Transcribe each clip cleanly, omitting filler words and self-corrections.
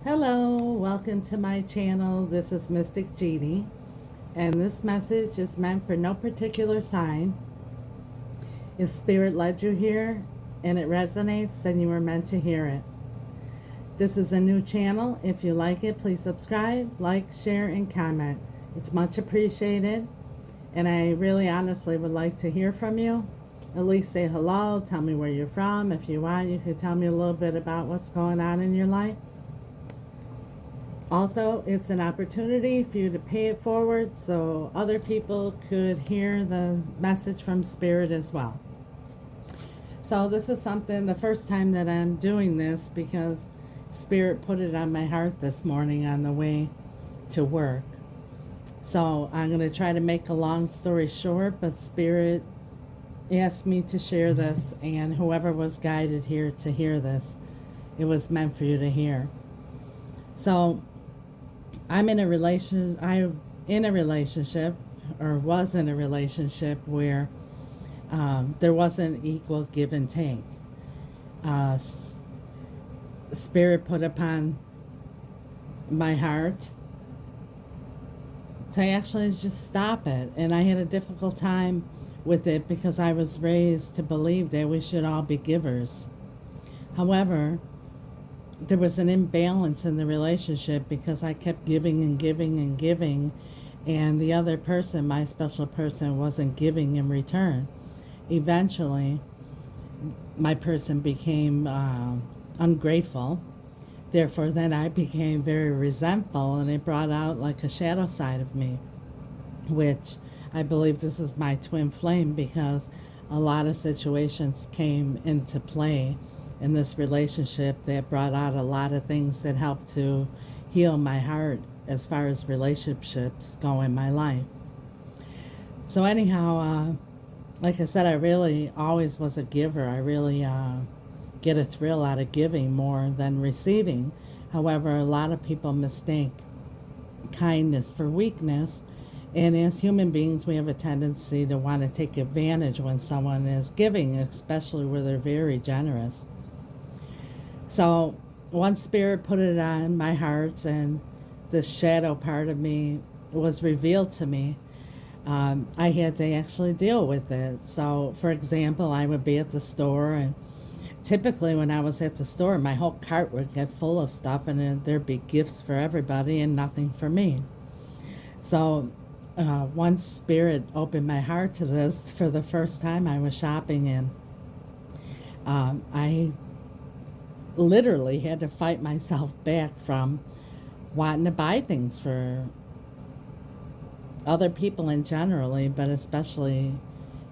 Hello, welcome to my channel. This is Mystic Jeannie, and this message is meant for no particular sign. If Spirit led you here and it resonates, then you were meant to hear it. This is a new channel. If you like it, please subscribe, like, share, and comment. It's much appreciated, and I really honestly would like to hear from you. At least say hello, tell me where you're from. If you want, you can tell me a little bit about what's going on in your life. Also, it's an opportunity for you to pay it forward so other people could hear the message from Spirit as well. So this is something, the first time that I'm doing this, because Spirit put it on my heart this morning on the way to work. So I'm going to try to make a long story short, but Spirit asked me to share this, and whoever was guided here to hear this, it was meant for you to hear. So I'm in a relationship, or was in a relationship where there wasn't equal give and take. Spirit put upon my heart to actually just stop it. And I had a difficult time with it because I was raised to believe that we should all be givers. However, there was an imbalance in the relationship because I kept giving and giving and giving, and the other person, my special person, wasn't giving in return. Eventually, my person became ungrateful. Therefore, then I became very resentful, and it brought out like a shadow side of me, which I believe this is my twin flame, because a lot of situations came into play in this relationship that brought out a lot of things that helped to heal my heart as far as relationships go in my life. So anyhow, like I said, I really always was a giver. I really get a thrill out of giving more than receiving. However, a lot of people mistake kindness for weakness, and as human beings, we have a tendency to want to take advantage when someone is giving, especially where they're very generous. So once Spirit put it on my heart and the shadow part of me was revealed to me, I had to actually deal with it. So, for example, I would be at the store, and typically when I was at the store, my whole cart would get full of stuff, and there'd be gifts for everybody and nothing for me. So once Spirit opened my heart to this, for the first time I was shopping, and I literally had to fight myself back from wanting to buy things for other people in generally, but especially,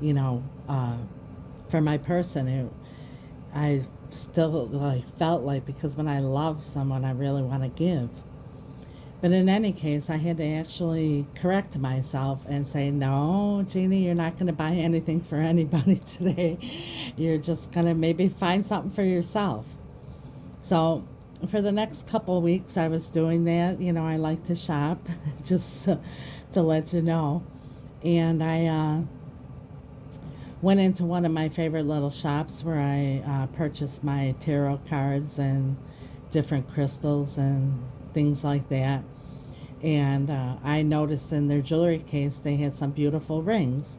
you know, for my person. I still felt like, because when I love someone, I really want to give. But in any case, I had to actually correct myself and say, no, Jeannie, you're not going to buy anything for anybody today. You're just going to maybe find something for yourself. So for the next couple of weeks, I was doing that. You know, I like to shop, just to let you know. And I went into one of my favorite little shops where I purchased my tarot cards and different crystals and things like that. And I noticed in their jewelry case they had some beautiful rings.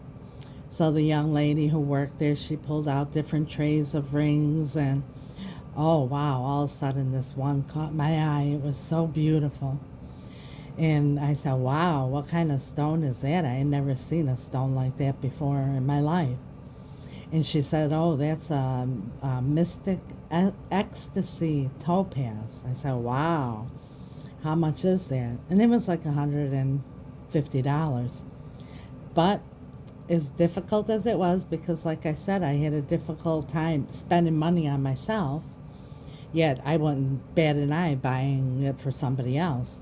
So the young lady who worked there, she pulled out different trays of rings, and oh wow, all of a sudden this one caught my eye. It was so beautiful. And I said, wow, what kind of stone is that? I had never seen a stone like that before in my life. And she said, oh, that's a mystic ecstasy topaz. I said, wow, how much is that? And it was like $150. But as difficult as it was, because like I said, I had a difficult time spending money on myself, yet I wouldn't bat an eye buying it for somebody else.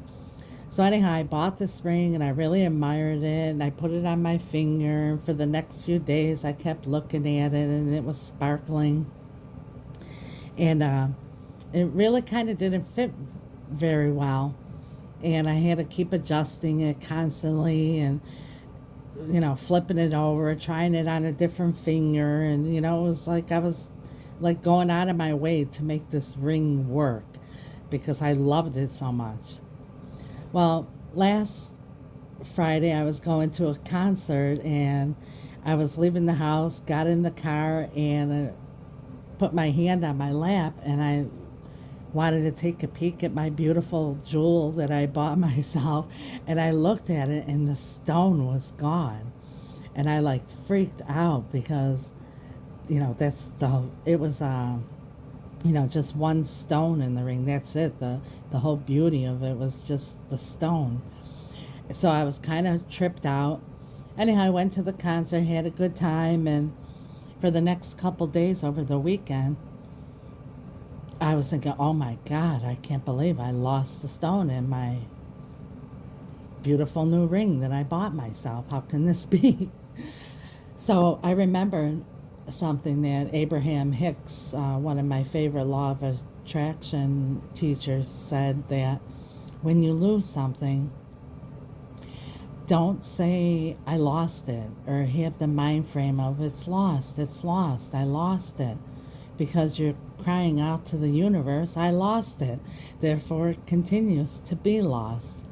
So anyhow, I bought this ring, and I really admired it, and I put it on my finger. For the next few days, I kept looking at it, and it was sparkling. And it really kind of didn't fit very well. And I had to keep adjusting it constantly, and, you know, flipping it over, trying it on a different finger. And, you know, it was like I was like going out of my way to make this ring work. because I loved it so much. Well, last Friday I was going to a concert, and I was leaving the house, got in the car, and put my hand on my lap, and I wanted to take a peek at my beautiful jewel that I bought myself, and I looked at it and the stone was gone. And I like freaked out because, it was just one stone in the ring. That's it. The whole beauty of it was just the stone. So I was kind of tripped out. Anyhow, I went to the concert, had a good time, and for the next couple days over the weekend, I was thinking, oh my God, I can't believe I lost the stone in my beautiful new ring that I bought myself. How can this be? So I remembered something that Abraham Hicks, one of my favorite law of attraction teachers, said, that when you lose something, don't say I lost it, or have the mind frame of it's lost, I lost it, because you're crying out to the universe, I lost it, therefore it continues to be lost.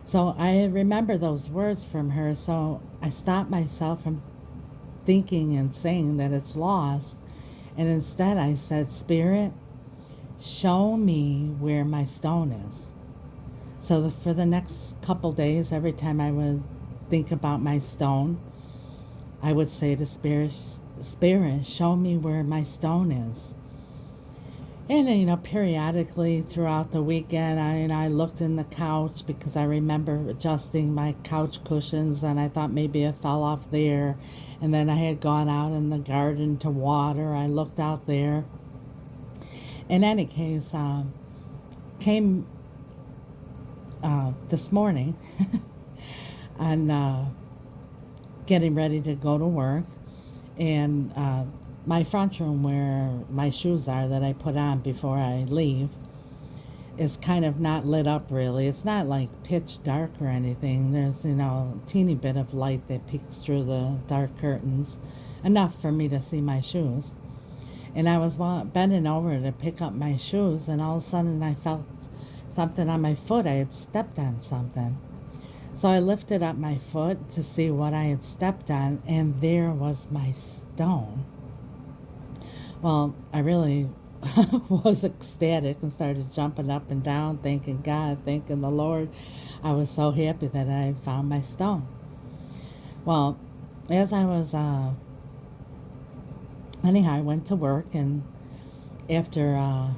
So I remember those words from her, so I stopped myself from thinking and saying that it's lost, and instead I said, Spirit, show me where my stone is. So for the next couple days, every time I would think about my stone, I would say to Spirit, show me where my stone is. And, periodically throughout the weekend, I looked in the couch, because I remember adjusting my couch cushions, and I thought maybe it fell off there. And then I had gone out in the garden to water. I looked out there. In any case, came this morning and getting ready to go to work, and my front room where my shoes are that I put on before I leave is kind of not lit up really. It's not like pitch dark or anything. There's, a teeny bit of light that peeks through the dark curtains, enough for me to see my shoes. And I was bending over to pick up my shoes, and all of a sudden I felt something on my foot. I had stepped on something. So I lifted up my foot to see what I had stepped on, and there was my stone. Well, I really was ecstatic and started jumping up and down, thanking God, thanking the Lord. I was so happy that I found my stone. Well, as I was, anyhow, I went to work, and after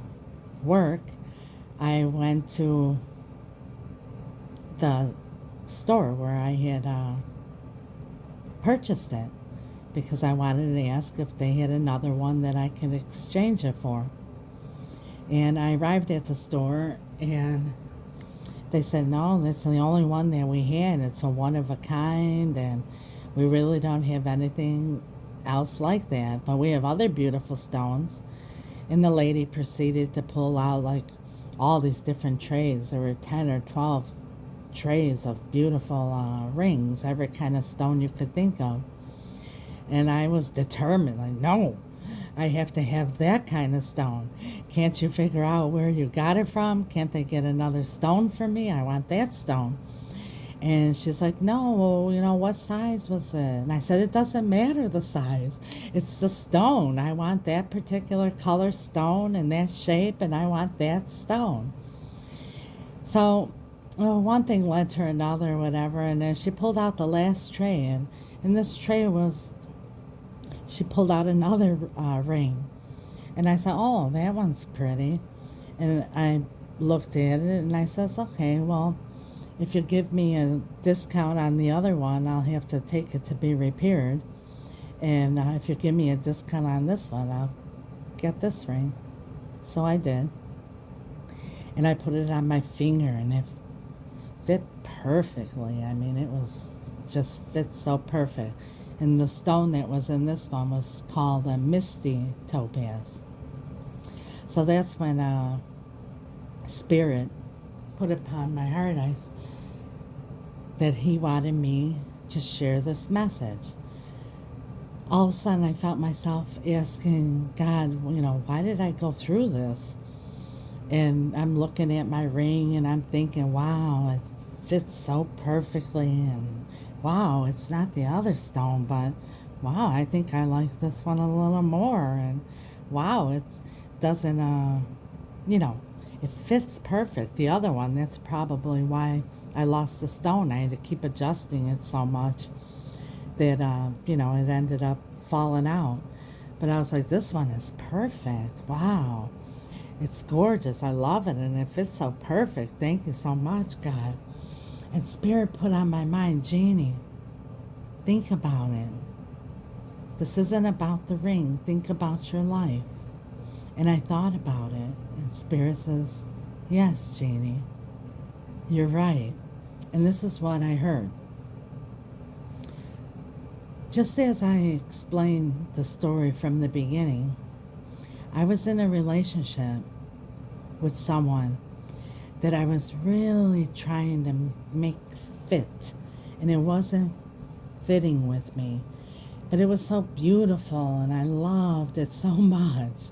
work, I went to the store where I had purchased it, because I wanted to ask if they had another one that I could exchange it for. And I arrived at the store, and they said, no, that's the only one that we had. It's a one of a kind, and we really don't have anything else like that, but we have other beautiful stones. And the lady proceeded to pull out like all these different trays. There were 10 or 12 trays of beautiful rings, every kind of stone you could think of. And I was determined, like, no, I have to have that kind of stone. Can't you figure out where you got it from? Can't they get another stone for me? I want that stone. And she's like, no, well, what size was it? And I said, it doesn't matter the size. It's the stone. I want that particular color stone and that shape, and I want that stone. So, one thing led to another, whatever, and then she pulled out the last tray, and in this tray she pulled out another ring. And I said, oh, that one's pretty. And I looked at it, and I says, okay, well, if you give me a discount on the other one, I'll have to take it to be repaired. And if you give me a discount on this one, I'll get this ring. So I did. And I put it on my finger, and it fit perfectly. I mean, it was just fit so perfect. And the stone that was in this one was called a misty topaz. So that's when Spirit put upon my heart that he wanted me to share this message. All of a sudden, I felt myself asking God, why did I go through this? And I'm looking at my ring and I'm thinking, wow, it fits so perfectly. And wow, it's not the other stone, but wow, I think I like this one a little more. And wow, it doesn't, you know, it fits perfect. The other one, that's probably why I lost the stone. I had to keep adjusting it so much that, you know, it ended up falling out. But I was like, this one is perfect. Wow. It's gorgeous. I love it. And it fits so perfect. Thank you so much, God. And Spirit put on my mind, Jeannie, think about it. This isn't about the ring. Think about your life. And I thought about it. And Spirit says, yes, Jeannie, you're right. And this is what I heard. Just as I explained the story from the beginning, I was in a relationship with someone that I was really trying to make fit, and it wasn't fitting with me. But it was so beautiful, and I loved it so much.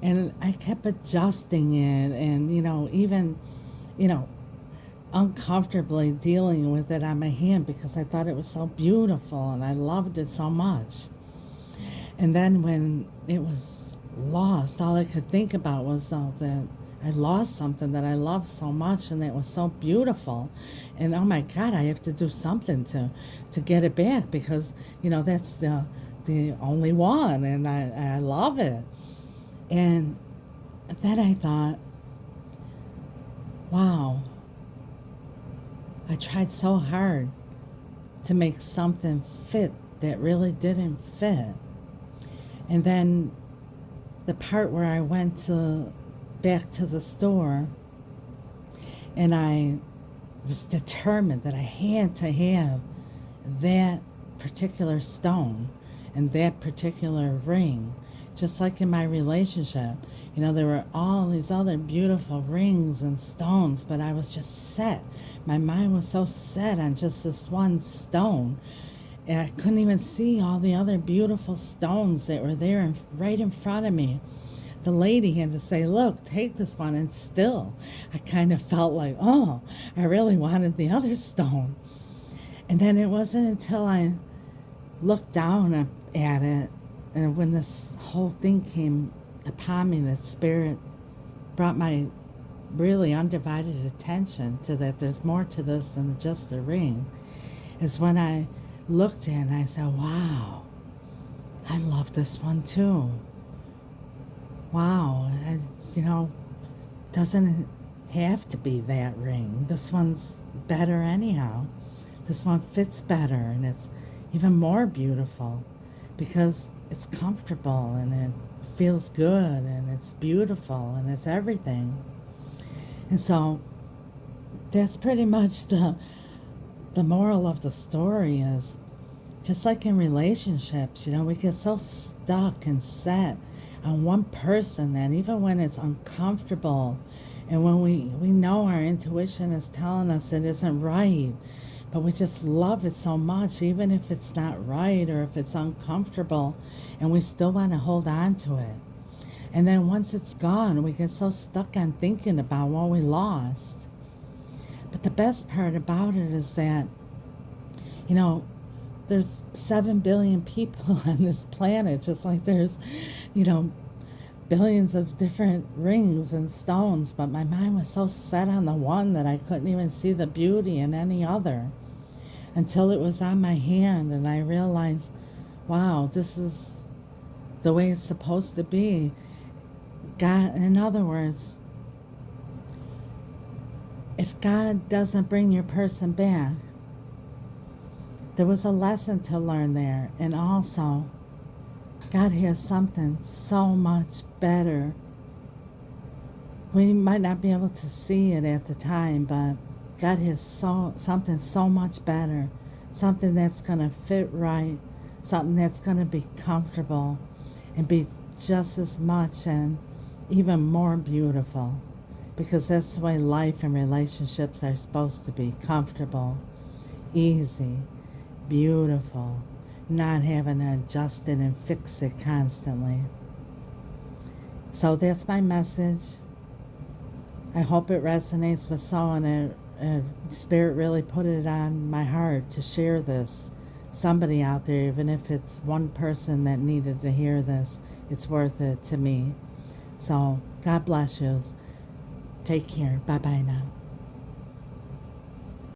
And I kept adjusting it, and, even, you know, uncomfortably dealing with it on my hand because I thought it was so beautiful and I loved it so much. And then when it was lost, all I could think about was that I lost something that I loved so much and it was so beautiful. And oh my God, I have to do something to get it back because, that's the only one and I love it. And then I thought, wow, I tried so hard to make something fit that really didn't fit. And then the part where I went back to the store and I was determined that I had to have that particular stone and that particular ring. Just like in my relationship, there were all these other beautiful rings and stones, but I was just set. My mind was so set on just this one stone. And I couldn't even see all the other beautiful stones that were there right in front of me. The lady had to say, look, take this one. And still, I kind of felt like, oh, I really wanted the other stone. And then it wasn't until I looked down at it, and when this whole thing came upon me, that Spirit brought my really undivided attention to that there's more to this than just a ring, is when I looked at it and I said, wow, I love this one too. Wow, doesn't have to be that ring. This one's better anyhow. This one fits better and it's even more beautiful because it's comfortable and it feels good and it's beautiful and it's everything. And so that's pretty much the moral of the story is, just like in relationships, we get so stuck and set on one person that even when it's uncomfortable and when we know our intuition is telling us it isn't right, but we just love it so much, even if it's not right or if it's uncomfortable, and we still want to hold on to it. And then once it's gone, we get so stuck on thinking about what we lost. But the best part about it is that, there's 7 billion people on this planet, just like there's, billions of different rings and stones. But my mind was so set on the one that I couldn't even see the beauty in any other. Until it was on my hand and I realized, wow, this is the way it's supposed to be. God, in other words, if God doesn't bring your person back, there was a lesson to learn there. And also, God has something so much better. We might not be able to see it at the time, but God has something so much better, something that's going to fit right, something that's going to be comfortable and be just as much and even more beautiful, because that's the way life and relationships are supposed to be: comfortable, easy, beautiful, not having to adjust it and fix it constantly. So that's my message. I hope it resonates with someone, and Spirit really put it on my heart to share this. Somebody out there, even if it's one person that needed to hear this, it's worth it to me. So, God bless you. Take care. Bye-bye now.